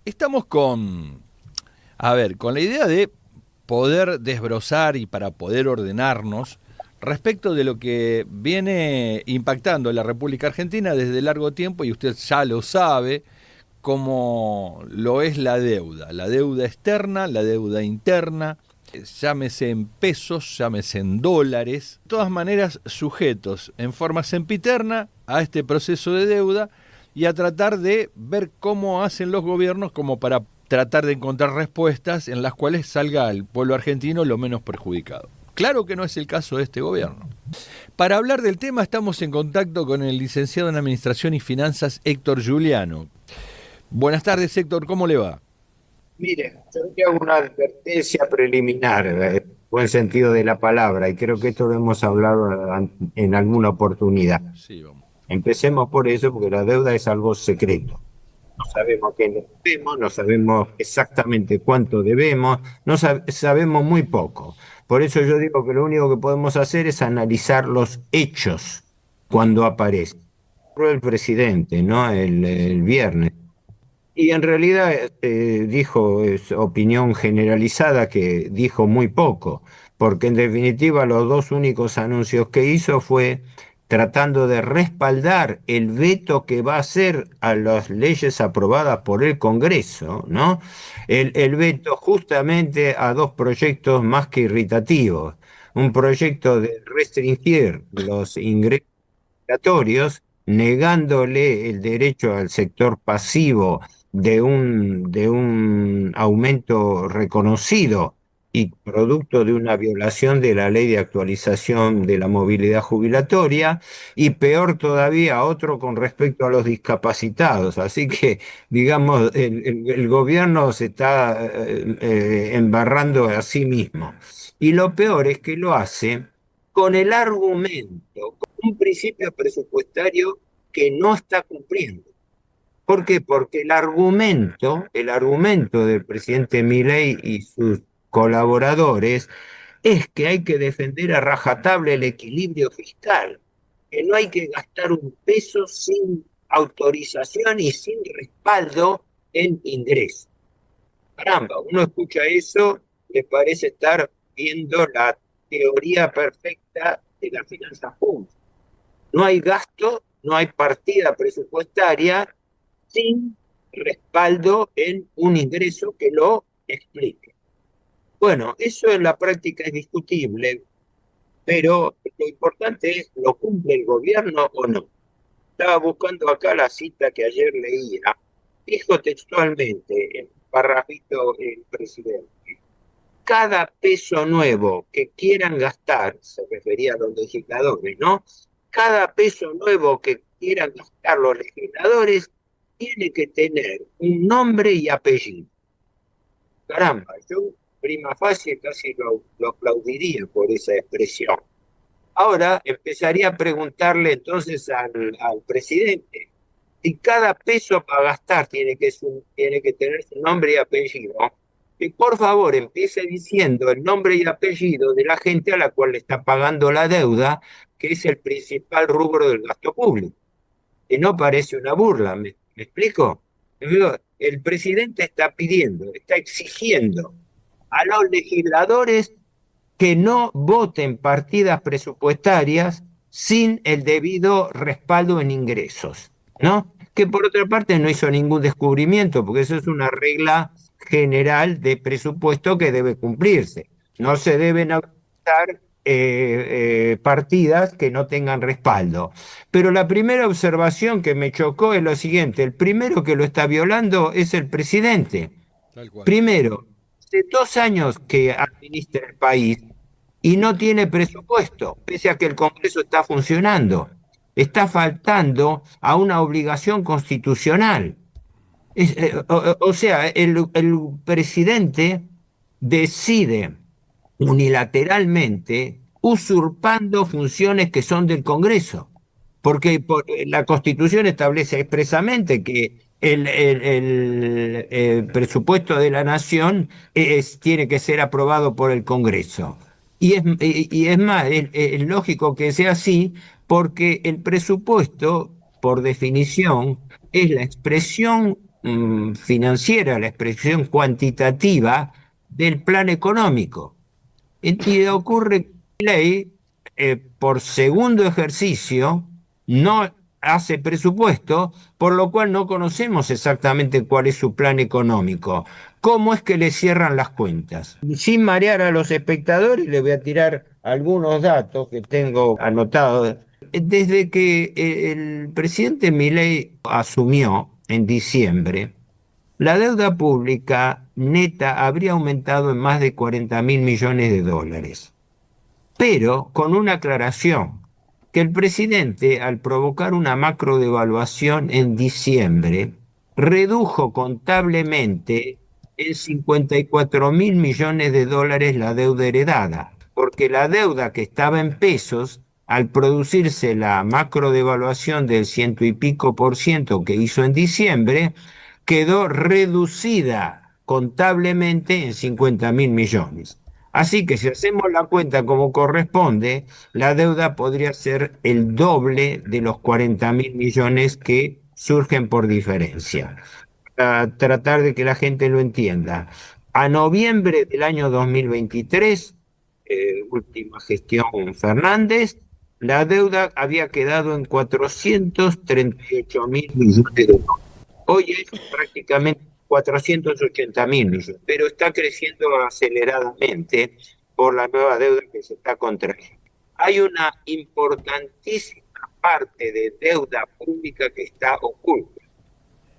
Estamos con la idea de poder desbrozar y para poder ordenarnos respecto de lo que viene impactando en la República Argentina desde largo tiempo, y usted ya lo sabe, como lo es la deuda externa, la deuda interna, llámese en pesos, llámese en dólares, de todas maneras sujetos en forma sempiterna a este proceso de deuda y a tratar de ver cómo hacen los gobiernos como para tratar de encontrar respuestas en las cuales salga al pueblo argentino lo menos perjudicado. Claro que no es el caso de este gobierno. Para hablar del tema estamos en contacto con el licenciado en Administración y Finanzas Héctor Giuliano. Buenas tardes, Héctor, ¿cómo le va? Mire, yo te hago una advertencia preliminar, buen sentido de la palabra, y creo que esto lo hemos hablado en alguna oportunidad. Sí, vamos. Empecemos por eso, porque la deuda es algo secreto. No sabemos qué nos debemos, no sabemos exactamente cuánto debemos, no sabemos muy poco. Por eso yo digo que lo único que podemos hacer es analizar los hechos cuando aparecen. El presidente, ¿no? El viernes. Y en realidad dijo, es opinión generalizada, que dijo muy poco, porque en definitiva los dos únicos anuncios que hizo fue tratando de respaldar el veto que va a hacer a las leyes aprobadas por el Congreso, ¿no? El veto justamente a dos proyectos más que irritativos. Un proyecto de restringir los ingresos obligatorios, negándole el derecho al sector pasivo de un aumento reconocido y producto de una violación de la ley de actualización de la movilidad jubilatoria, y peor todavía, otro con respecto a los discapacitados. Así que, digamos, el gobierno se está embarrando a sí mismo. Y lo peor es que lo hace con el argumento, un principio presupuestario que no está cumpliendo. ¿Por qué? Porque el argumento del presidente Milei y sus colaboradores es que hay que defender a rajatabla el equilibrio fiscal, que no hay que gastar un peso sin autorización y sin respaldo en ingresos. Caramba, uno escucha eso, le parece estar viendo la teoría perfecta de las finanzas públicas. No hay gasto, no hay partida presupuestaria sin respaldo en un ingreso que lo explique. Bueno, eso en la práctica es discutible, pero lo importante es, ¿lo cumple el gobierno o no? Estaba buscando acá la cita que ayer leía. Dijo textualmente, en un parrafito, el presidente: cada peso nuevo que quieran gastar, se refería a los legisladores, ¿no? Cada peso nuevo que quieran gastar los legisladores tiene que tener un nombre y apellido. Caramba, yo prima facie casi lo aplaudiría por esa expresión. Ahora empezaría a preguntarle entonces al presidente, si cada peso para gastar tiene que tener su nombre y apellido, que por favor empiece diciendo el nombre y apellido de la gente a la cual le está pagando la deuda, que es el principal rubro del gasto público. Que no parece una burla, ¿me explico? El presidente está pidiendo, está exigiendo a los legisladores que no voten partidas presupuestarias sin el debido respaldo en ingresos, ¿no? Que por otra parte no hizo ningún descubrimiento, porque eso es una regla general de presupuesto que debe cumplirse. No se deben aumentar partidas que no tengan respaldo. Pero la primera observación que me chocó es lo siguiente: el primero que lo está violando es el presidente. Tal cual. Primero, hace 2 años que administra el país y no tiene presupuesto, pese a que el Congreso está funcionando. Está faltando a una obligación constitucional. O sea, el presidente decide unilateralmente, usurpando funciones que son del Congreso, porque la Constitución establece expresamente que el presupuesto de la nación tiene que ser aprobado por el Congreso. Y es más, es lógico que sea así, porque el presupuesto, por definición, es la expresión financiera, la expresión cuantitativa del plan económico. Y ocurre que la ley, por segundo ejercicio, no hace presupuesto, por lo cual no conocemos exactamente cuál es su plan económico. ¿Cómo es que le cierran las cuentas? Sin marear a los espectadores, le voy a tirar algunos datos que tengo anotados. Desde que el presidente Milei asumió en diciembre, la deuda pública neta habría aumentado en más de 40.000 millones de dólares, pero con una aclaración, que el presidente, al provocar una macro devaluación en diciembre, redujo contablemente en 54.000 millones de dólares la deuda heredada, porque la deuda que estaba en pesos, al producirse la macro devaluación del ciento y pico por ciento que hizo en diciembre, quedó reducida contablemente en 50.000 millones. Así que si hacemos la cuenta como corresponde, la deuda podría ser el doble de los 40.000 millones que surgen por diferencia. Para tratar de que la gente lo entienda. A noviembre del año 2023, última gestión Fernández, la deuda había quedado en 438.000 millones de dólares. Hoy es prácticamente 480.000 millones, pero está creciendo aceleradamente por la nueva deuda que se está contrayendo. Hay una importantísima parte de deuda pública que está oculta,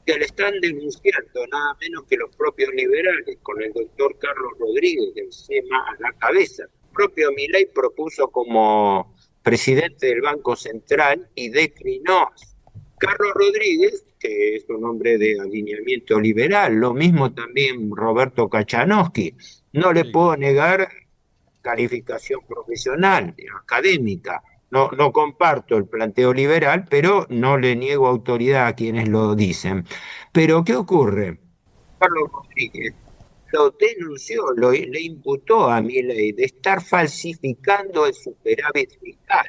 que le están denunciando nada menos que los propios liberales, con el doctor Carlos Rodríguez del SEMA a la cabeza. El propio Milei propuso como presidente del Banco Central y declinó. Carlos Rodríguez, que es un hombre de alineamiento liberal, lo mismo también Roberto Kachanowski. No le puedo negar calificación profesional, académica. No comparto el planteo liberal, pero no le niego autoridad a quienes lo dicen. Pero, ¿qué ocurre? Carlos Rodríguez lo denunció, le imputó a Milei de estar falsificando el superávit fiscal.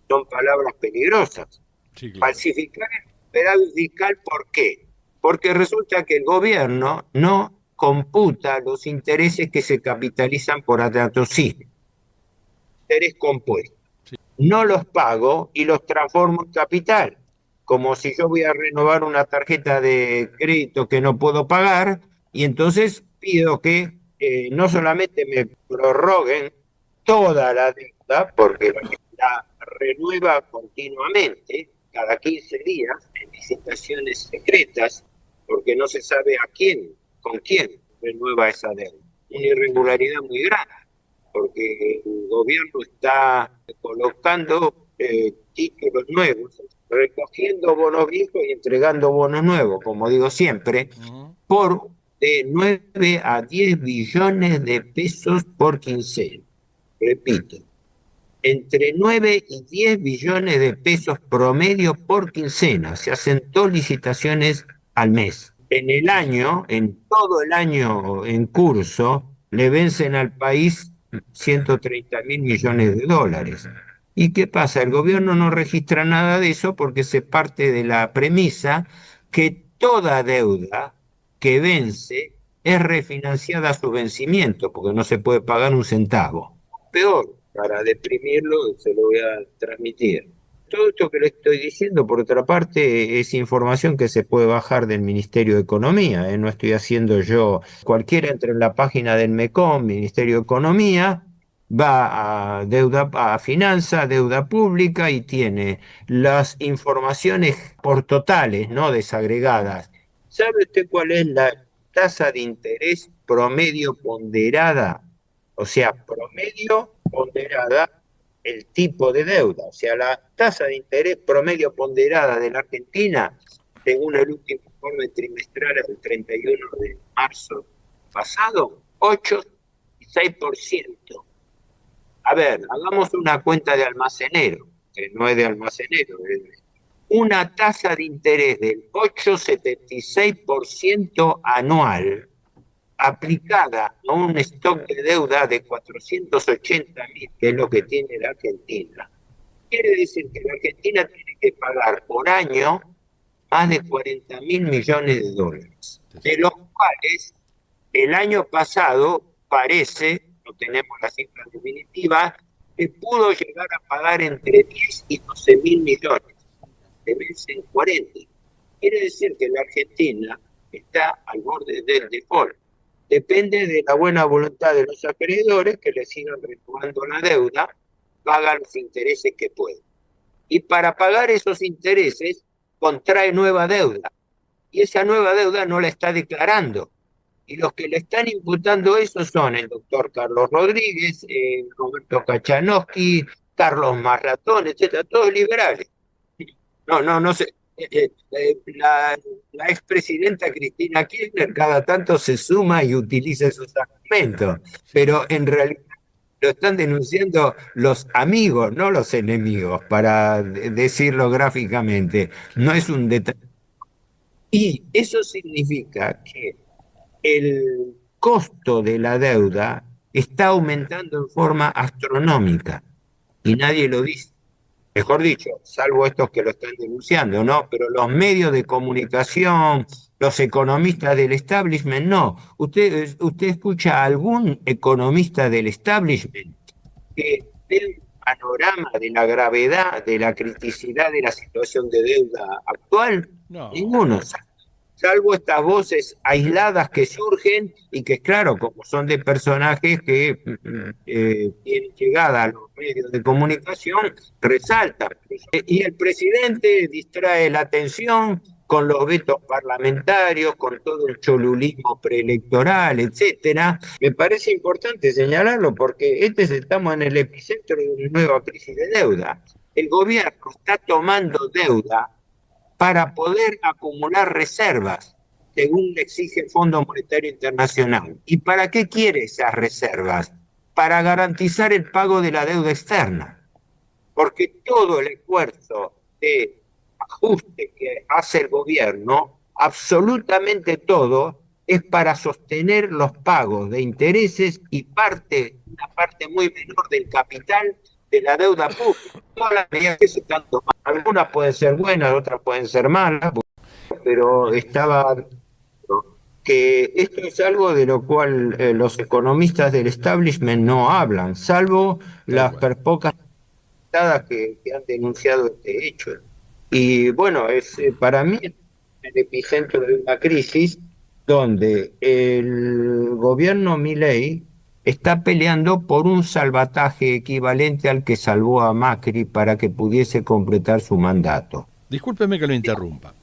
Son palabras peligrosas. Sí, claro. Falsificar el superávit fiscal, ¿por qué? Porque resulta que el gobierno no computa los intereses que se capitalizan por atracosismo, interés compuesto. Sí. No los pago y los transformo en capital. Como si yo voy a renovar una tarjeta de crédito que no puedo pagar, y entonces pido que no solamente me prorroguen toda la deuda, porque la renueva continuamente, cada 15 días, en licitaciones secretas, porque no se sabe con quién renueva esa deuda. Una irregularidad muy grande, porque el gobierno está colocando títulos nuevos, recogiendo bonos viejos y entregando bonos nuevos, como digo siempre, por de 9 a 10 billones de pesos por quincena. Repito, entre 9 y 10 billones de pesos promedio por quincena. Se hacen 2 licitaciones al mes. En todo el año en curso, le vencen al país 130.000 millones de dólares. ¿Y qué pasa? El gobierno no registra nada de eso porque se parte de la premisa que toda deuda que vence es refinanciada a su vencimiento, porque no se puede pagar un centavo. Peor, para deprimirlo, se lo voy a transmitir. Todo esto que le estoy diciendo, por otra parte, es información que se puede bajar del Ministerio de Economía, ¿eh? No estoy haciendo yo. Cualquiera entra en la página del MECOM, Ministerio de Economía, va a deuda, a finanza, deuda pública y tiene las informaciones por totales, no desagregadas. ¿Sabe usted cuál es la tasa de interés promedio ponderada? O sea, promedio ponderada el tipo de deuda. O sea, la tasa de interés promedio ponderada de la Argentina, según el último informe trimestral del 31 de marzo pasado, 8,6%. A ver, hagamos una cuenta de almacenero, que no es de almacenero, es una tasa de interés del 8,76% anual, aplicada a un stock de deuda de 480.000, que es lo que tiene la Argentina. Quiere decir que la Argentina tiene que pagar por año más de 40.000 millones de dólares, de los cuales el año pasado parece, no tenemos la cifra definitiva, que pudo llegar a pagar entre 10 y 12.000 millones, de vencen 40. Quiere decir que la Argentina está al borde del default. Depende de la buena voluntad de los acreedores que le sigan renovando la deuda, pagan los intereses que pueden. Y para pagar esos intereses, contrae nueva deuda. Y esa nueva deuda no la está declarando. Y los que le están imputando eso son el doctor Carlos Rodríguez, Roberto Kachanowski, Carlos Marratón, etcétera, todos liberales. No sé. La expresidenta Cristina Kirchner cada tanto se suma y utiliza esos argumentos, pero en realidad lo están denunciando los amigos, no los enemigos, para decirlo gráficamente. No es un detalle. Y eso significa que el costo de la deuda está aumentando en forma astronómica y nadie lo dice. Mejor dicho, salvo estos que lo están denunciando, ¿no? Pero los medios de comunicación, los economistas del establishment, no. ¿Usted escucha a algún economista del establishment que dé un panorama de la gravedad, de la criticidad de la situación de deuda actual? No. Ninguno. Salvo estas voces aisladas que surgen y que, claro, como son de personajes que tienen llegada a los medios de comunicación, resaltan. Y el presidente distrae la atención con los vetos parlamentarios, con todo el cholulismo preelectoral, etcétera. Me parece importante señalarlo porque estamos en el epicentro de una nueva crisis de deuda. El gobierno está tomando deuda para poder acumular reservas, según le exige el Fondo Monetario Internacional. ¿Y para qué quiere esas reservas? Para garantizar el pago de la deuda externa. Porque todo el esfuerzo de ajuste que hace el gobierno, absolutamente todo, es para sostener los pagos de intereses y una parte muy menor del capital de la deuda pública. Todas las medidas que se están tomando, algunas pueden ser buenas, otras pueden ser malas, pero estaba que esto es algo de lo cual los economistas del establishment no hablan, salvo las pocas que han denunciado este hecho. Y bueno, es para mí el epicentro de una crisis donde el gobierno Milei está peleando por un salvataje equivalente al que salvó a Macri para que pudiese completar su mandato. Discúlpeme que lo interrumpa.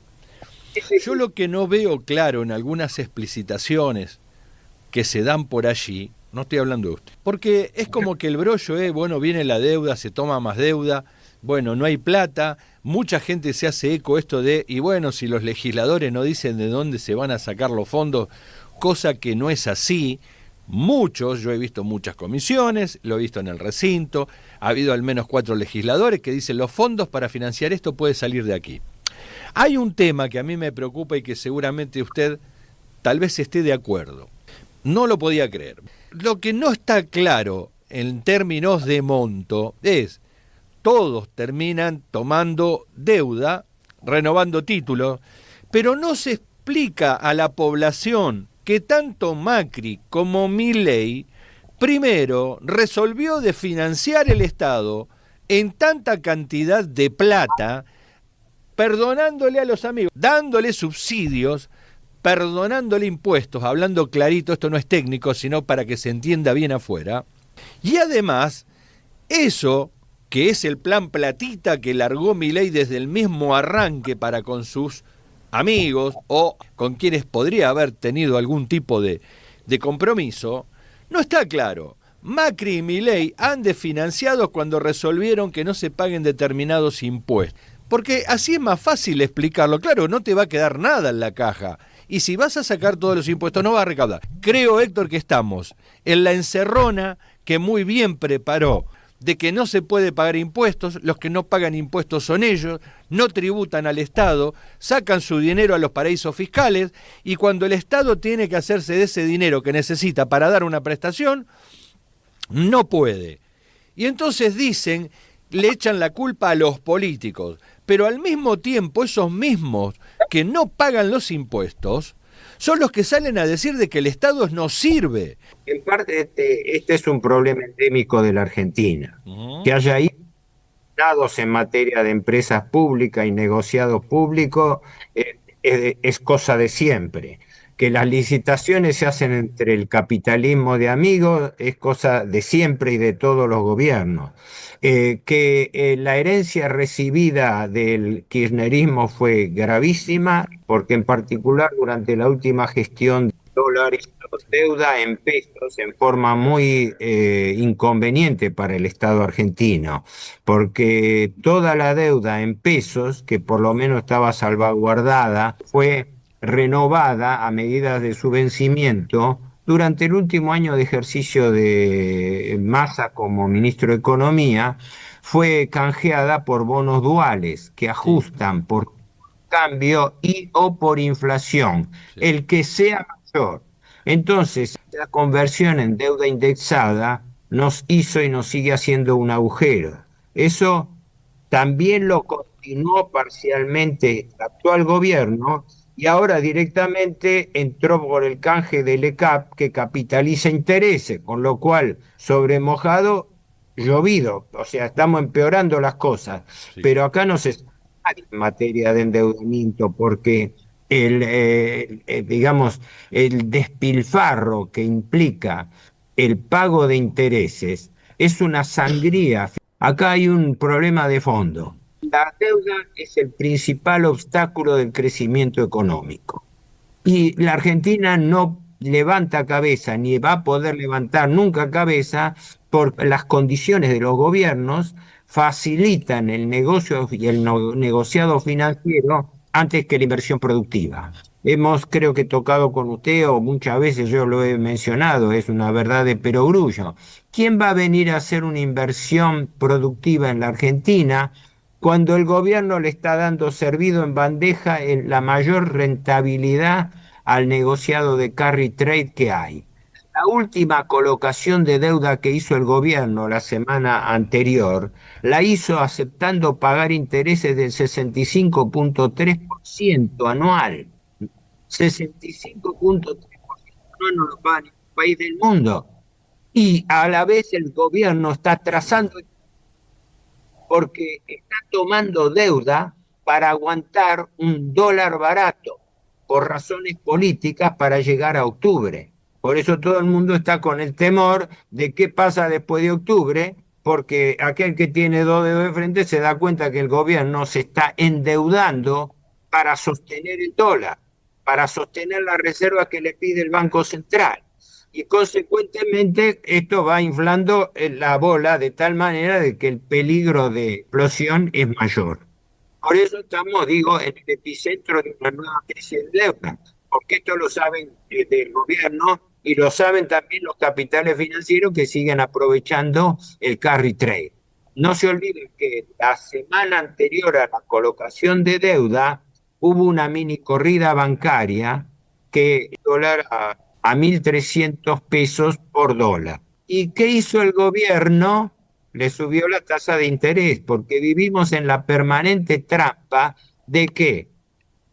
Yo lo que no veo claro en algunas explicitaciones que se dan por allí, no estoy hablando de usted, porque es como que el brollo es, bueno, viene la deuda, se toma más deuda, bueno, no hay plata, mucha gente se hace eco esto de, y bueno, si los legisladores no dicen de dónde se van a sacar los fondos, cosa que no es así. Muchos, yo he visto muchas comisiones, lo he visto en el recinto, ha habido al menos 4 legisladores que dicen los fondos para financiar esto puede salir de aquí. Hay un tema que a mí me preocupa y que seguramente usted tal vez esté de acuerdo. No lo podía creer. Lo que no está claro en términos de monto es, todos terminan tomando deuda, renovando títulos, pero no se explica a la población que tanto Macri como Milei, primero, resolvió de financiar el Estado en tanta cantidad de plata, perdonándole a los amigos, dándole subsidios, perdonándole impuestos, hablando clarito, esto no es técnico, sino para que se entienda bien afuera. Y además, eso, que es el plan platita que largó Milei desde el mismo arranque para con sus amigos o con quienes podría haber tenido algún tipo de compromiso, no está claro. Macri y Milei han desfinanciado cuando resolvieron que no se paguen determinados impuestos. Porque así es más fácil explicarlo. Claro, no te va a quedar nada en la caja. Y si vas a sacar todos los impuestos, no vas a recaudar. Creo, Héctor, que estamos en la encerrona que muy bien preparó de que no se puede pagar impuestos, los que no pagan impuestos son ellos, no tributan al Estado, sacan su dinero a los paraísos fiscales y cuando el Estado tiene que hacerse de ese dinero que necesita para dar una prestación, no puede. Y entonces dicen, le echan la culpa a los políticos, pero al mismo tiempo esos mismos que no pagan los impuestos son los que salen a decir de que el Estado no sirve. En parte este es un problema endémico de la Argentina. Que haya ahí dados en materia de empresas públicas y negociados públicos es cosa de siempre. Que las licitaciones se hacen entre el capitalismo de amigos es cosa de siempre y de todos los gobiernos. Que la herencia recibida del kirchnerismo fue gravísima, porque en particular durante la última gestión dólares, deuda en pesos en forma muy inconveniente para el Estado argentino, porque toda la deuda en pesos, que por lo menos estaba salvaguardada, fue renovada a medida de su vencimiento durante el último año de ejercicio de Massa como ministro de Economía, fue canjeada por bonos duales que ajustan por cambio y o por inflación, el que sea mayor. Entonces, la conversión en deuda indexada nos hizo y nos sigue haciendo un agujero. Eso también lo continuó parcialmente el actual gobierno y ahora directamente entró por el canje del ECAP que capitaliza intereses, con lo cual sobre mojado, llovido. O sea, estamos empeorando las cosas, pero acá no se sabe en materia de endeudamiento porque digamos, el despilfarro que implica el pago de intereses es una sangría. Acá hay un problema de fondo. La deuda es el principal obstáculo del crecimiento económico. Y la Argentina no levanta cabeza, ni va a poder levantar nunca cabeza, porque las condiciones de los gobiernos facilitan el negocio y el negociado financiero antes que la inversión productiva. Hemos, creo que tocado con usted, o muchas veces yo lo he mencionado, es una verdad de perogrullo. ¿Quién va a venir a hacer una inversión productiva en la Argentina cuando el gobierno le está dando servido en bandeja la mayor rentabilidad al negociado de carry trade que hay? La última colocación de deuda que hizo el gobierno la semana anterior, la hizo aceptando pagar intereses del 65.3% anual. 65.3% anual no lo paga ningún país del mundo. Y a la vez el gobierno está trazando, porque está tomando deuda para aguantar un dólar barato por razones políticas para llegar a octubre. Por eso todo el mundo está con el temor de qué pasa después de octubre, porque aquel que tiene dos dedos de frente se da cuenta que el gobierno se está endeudando para sostener el dólar, para sostener la reserva que le pide el Banco Central. Y consecuentemente esto va inflando la bola de tal manera de que el peligro de explosión es mayor. Por eso estamos, digo, en el epicentro de una nueva crisis de deuda, porque esto lo saben del gobierno y lo saben también los capitales financieros que siguen aprovechando el carry trade. No se olviden que la semana anterior a la colocación de deuda hubo una mini corrida bancaria que el dólar a 1.300 pesos por dólar. ¿Y qué hizo el gobierno? Le subió la tasa de interés, porque vivimos en la permanente trampa de que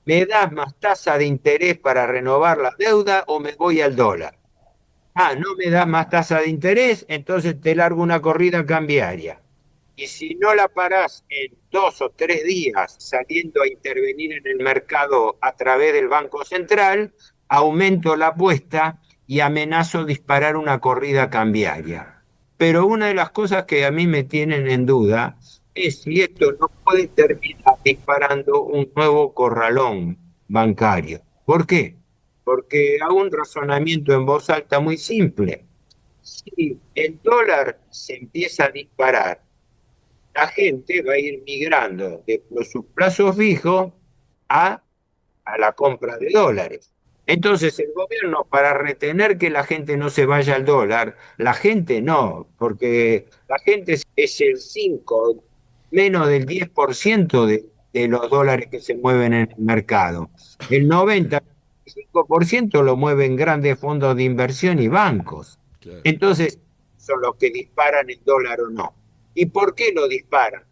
¿me das más tasa de interés para renovar la deuda o me voy al dólar? Ah, no me das más tasa de interés, entonces te largo una corrida cambiaria. Y si no la parás en 2 o 3 días saliendo a intervenir en el mercado a través del Banco Central, aumento la apuesta y amenazo disparar una corrida cambiaria. Pero una de las cosas que a mí me tienen en duda es si esto no puede terminar disparando un nuevo corralón bancario. ¿Por qué? Porque hago un razonamiento en voz alta muy simple. Si el dólar se empieza a disparar, la gente va a ir migrando de sus plazos fijos a la compra de dólares. Entonces el gobierno, para retener que la gente no se vaya al dólar, la gente no, porque la gente es el 5, menos del 10% de los dólares que se mueven en el mercado. El 95% lo mueven grandes fondos de inversión y bancos. Entonces, son los que disparan el dólar o no. ¿Y por qué lo disparan?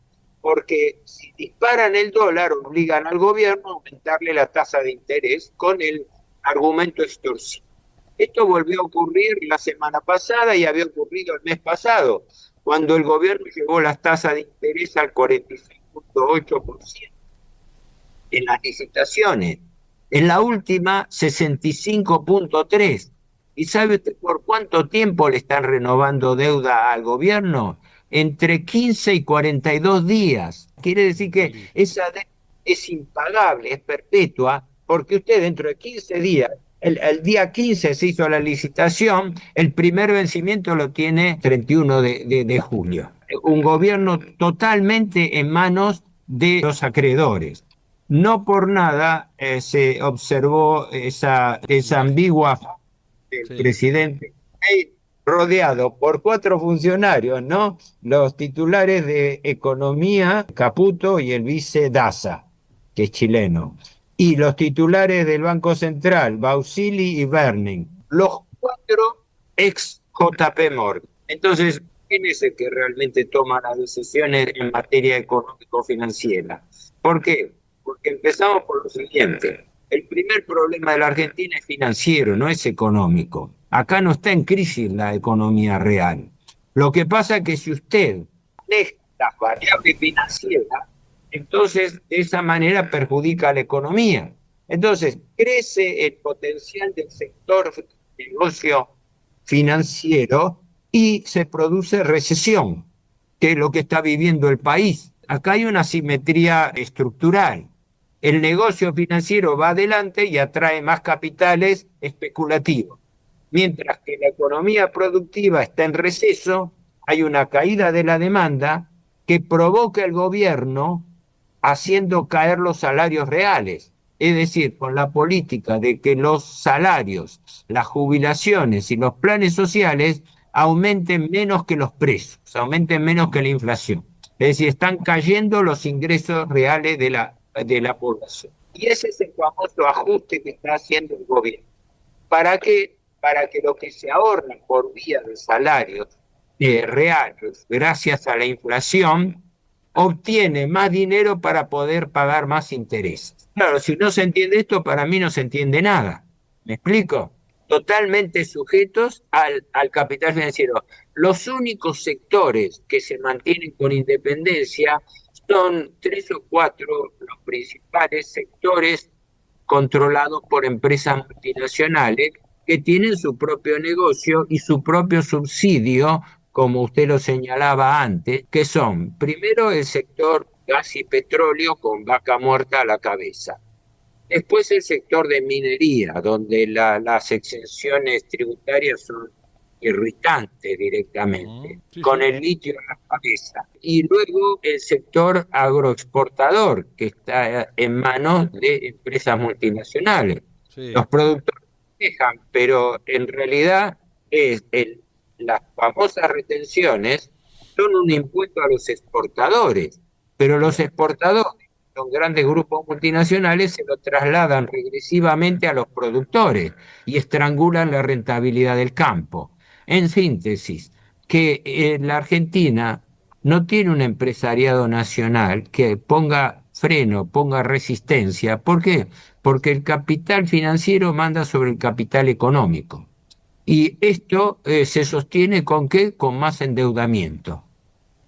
porque si disparan el dólar, obligan al gobierno a aumentarle la tasa de interés con el argumento extorsivo. Esto volvió a ocurrir la semana pasada y había ocurrido el mes pasado, cuando el gobierno llevó las tasas de interés al 46.8% en las licitaciones. En la última, 65.3%. ¿Y sabe usted por cuánto tiempo le están renovando deuda al gobierno? Entre 15 y 42 días. Quiere decir que esa deuda es impagable, es perpetua, porque usted dentro de 15 días, el día 15 se hizo la licitación, el primer vencimiento lo tiene 31 de julio. Un gobierno totalmente en manos de los acreedores. No por nada se observó esa ambigua del presidente rodeado por 4 funcionarios, ¿no? Los titulares de Economía, Caputo, y el vice Daza, que es chileno. Y los titulares del Banco Central, Bausili y Berning. Los 4 ex JP Morgan. Entonces, ¿quién es el que realmente toma las decisiones en materia económico-financiera? ¿Por qué? Porque empezamos por lo siguiente. El primer problema de la Argentina es financiero, no es económico. Acá no está en crisis la economía real. Lo que pasa es que si usted maneja las variables financieras, entonces de esa manera perjudica a la economía. Entonces crece el potencial del sector de negocio financiero y se produce recesión, que es lo que está viviendo el país. Acá hay una asimetría estructural. El negocio financiero va adelante y atrae más capitales especulativos. Mientras que la economía productiva está en receso, hay una caída de la demanda que provoca el gobierno haciendo caer los salarios reales. Es decir, con la política de que los salarios, las jubilaciones y los planes sociales aumenten menos que los precios, aumenten menos que la inflación. Es decir, están cayendo los ingresos reales de la población. Y ese es el famoso ajuste que está haciendo el gobierno. ¿Para qué? Para que lo que se ahorra por vía de salarios reales, gracias a la inflación, obtiene más dinero para poder pagar más intereses. Claro, si no se entiende esto, para mí no se entiende nada. ¿Me explico? Totalmente sujetos al capital financiero. Los únicos sectores que se mantienen con independencia son 3 o 4 los principales sectores controlados por empresas multinacionales que tienen su propio negocio y su propio subsidio, como usted lo señalaba antes, que son, primero, el sector gas y petróleo con Vaca Muerta a la cabeza. Después el sector de minería, donde las exenciones tributarias son irritantes directamente, con el litio en la cabeza. Y luego el sector agroexportador, que está en manos de empresas multinacionales. Los productores quejan, pero en realidad las famosas retenciones son un impuesto a los exportadores, pero los exportadores, los grandes grupos multinacionales, se lo trasladan regresivamente a los productores y estrangulan la rentabilidad del campo. En síntesis, que la Argentina no tiene un empresariado nacional que ponga freno, ponga resistencia. ¿Por qué? Porque el capital financiero manda sobre el capital económico. Y esto se sostiene ¿con qué? Con más endeudamiento.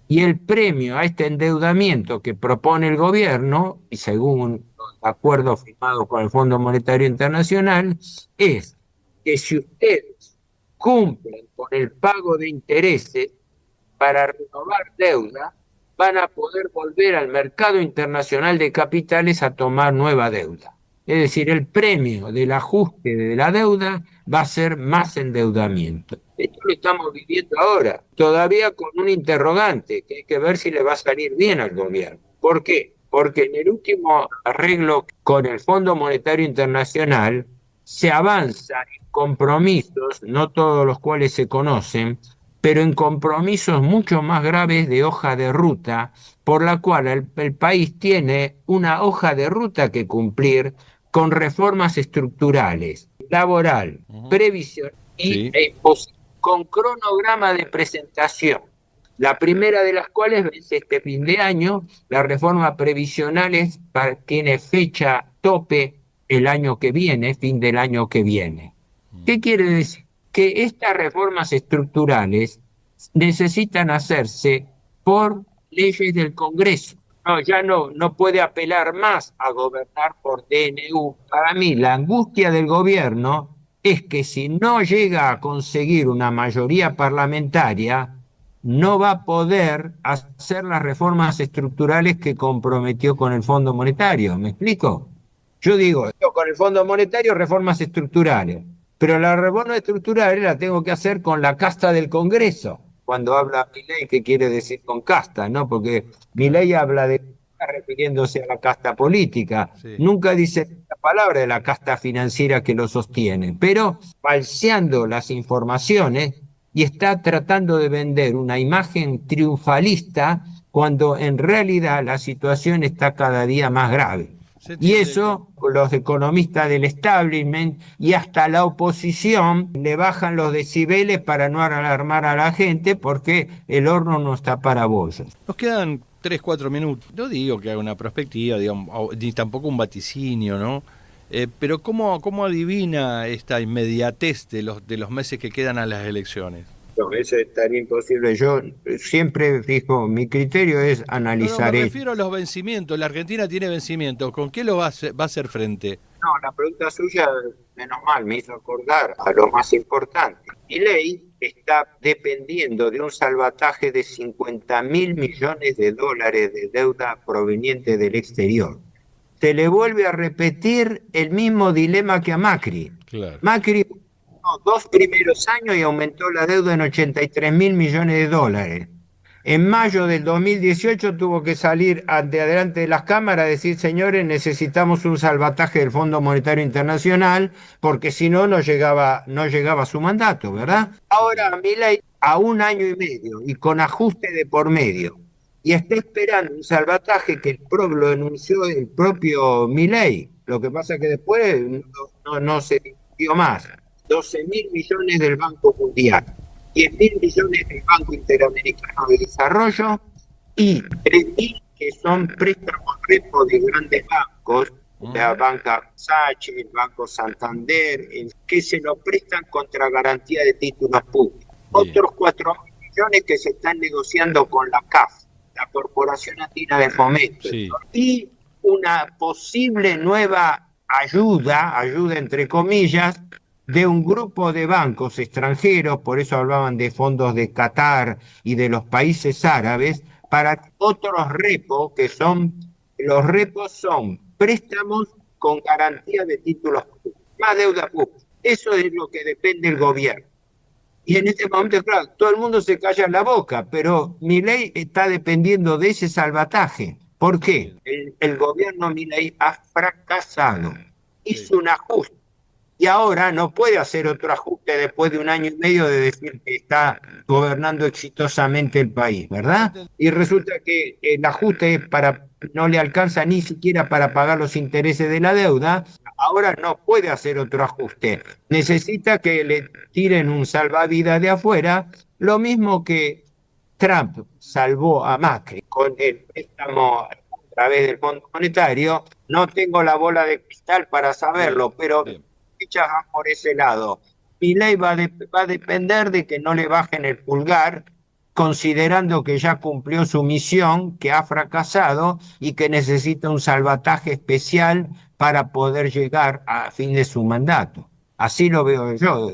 Y el premio a este endeudamiento que propone el gobierno, y según un acuerdo firmado con el Fondo Monetario Internacional, es que si ustedes cumplen con el pago de intereses para renovar deuda, van a poder volver al mercado internacional de capitales a tomar nueva deuda. Es decir, el premio del ajuste de la deuda va a ser más endeudamiento. Esto lo estamos viviendo ahora, todavía con un interrogante, que hay que ver si le va a salir bien al gobierno. ¿Por qué? Porque en el último arreglo con el Fondo Monetario Internacional se avanza en compromisos, no todos los cuales se conocen, pero en compromisos mucho más graves de hoja de ruta, por la cual el país tiene una hoja de ruta que cumplir con reformas estructurales, laboral, previsión y imposición, con cronograma de presentación. La primera de las cuales vence este fin de año. La reforma previsional tiene fecha tope el año que viene, fin del año que viene. ¿Qué quiere decir? Que estas reformas estructurales necesitan hacerse por leyes del Congreso. No, ya no puede apelar más a gobernar por DNU. Para mí, la angustia del gobierno es que si no llega a conseguir una mayoría parlamentaria, no va a poder hacer las reformas estructurales que comprometió con el Fondo Monetario. ¿Me explico? Yo digo, con el Fondo Monetario reformas estructurales, pero las reformas estructurales las tengo que hacer con la casta del Congreso. Cuando habla Milei, ¿qué quiere decir con casta? ¿No? Porque Milei habla de refiriéndose a la casta política. Sí. Nunca dice la palabra de la casta financiera que lo sostiene, pero falseando las informaciones y está tratando de vender una imagen triunfalista cuando en realidad la situación está cada día más grave. Y eso, los economistas del establishment y hasta la oposición le bajan los decibeles para no alarmar a la gente porque el horno no está para bollos. Nos quedan 3-4 minutos. No digo que haga una perspectiva, digamos, ni tampoco un vaticinio, ¿no? Pero ¿cómo adivina esta inmediatez de los meses que quedan a las elecciones? No, eso es tan imposible. Yo siempre fijo, mi criterio es analizar. Me refiero a los vencimientos. La Argentina tiene vencimientos. ¿Con qué lo va a hacer frente? No, la pregunta suya, menos mal, me hizo acordar a lo más importante. Milei está dependiendo de un salvataje de 50.000 millones de dólares de deuda proveniente del exterior. Se le vuelve a repetir el mismo dilema que a Macri. Claro. Macri 2 primeros años y aumentó la deuda en 83.000 millones de dólares. En mayo del 2018 tuvo que salir de adelante de las cámaras a decir, señores, necesitamos un salvataje del Fondo Monetario Internacional, porque si no, no llegaba a su mandato, ¿verdad? Ahora Milei a 1 año y medio y con ajuste de por medio, y está esperando un salvataje que lo anunció el propio Milei. Lo que pasa es que después no se discutió más. 12.000 millones del Banco Mundial, 10.000 millones del Banco Interamericano de Desarrollo y 3.000 que son préstamos repo de grandes bancos, la banca Sachi, el Banco Santander, que se lo prestan contra garantía de títulos públicos. Otros 4.000 millones que se están negociando con la CAF, la Corporación Andina de Fomento, sí. Y una posible nueva ayuda entre comillas, de un grupo de bancos extranjeros, por eso hablaban de fondos de Qatar y de los países árabes, para otros repos, los repos son préstamos con garantía de títulos públicos, más deuda pública. Eso es lo que depende del gobierno. Y en este momento, claro, todo el mundo se calla en la boca, pero Milei está dependiendo de ese salvataje. ¿Por qué? El gobierno Milei ha fracasado. Hizo un ajuste. Y ahora no puede hacer otro ajuste después de 1 año y medio de decir que está gobernando exitosamente el país, ¿verdad? Y resulta que el ajuste no le alcanza ni siquiera para pagar los intereses de la deuda. Ahora no puede hacer otro ajuste. Necesita que le tiren un salvavidas de afuera, lo mismo que Trump salvó a Macri con el préstamo a través del Fondo Monetario. No tengo la bola de cristal para saberlo, pero fichas van por ese lado. Milei va a depender de que no le bajen el pulgar, considerando que ya cumplió su misión, que ha fracasado y que necesita un salvataje especial para poder llegar a fin de su mandato. Así lo veo yo.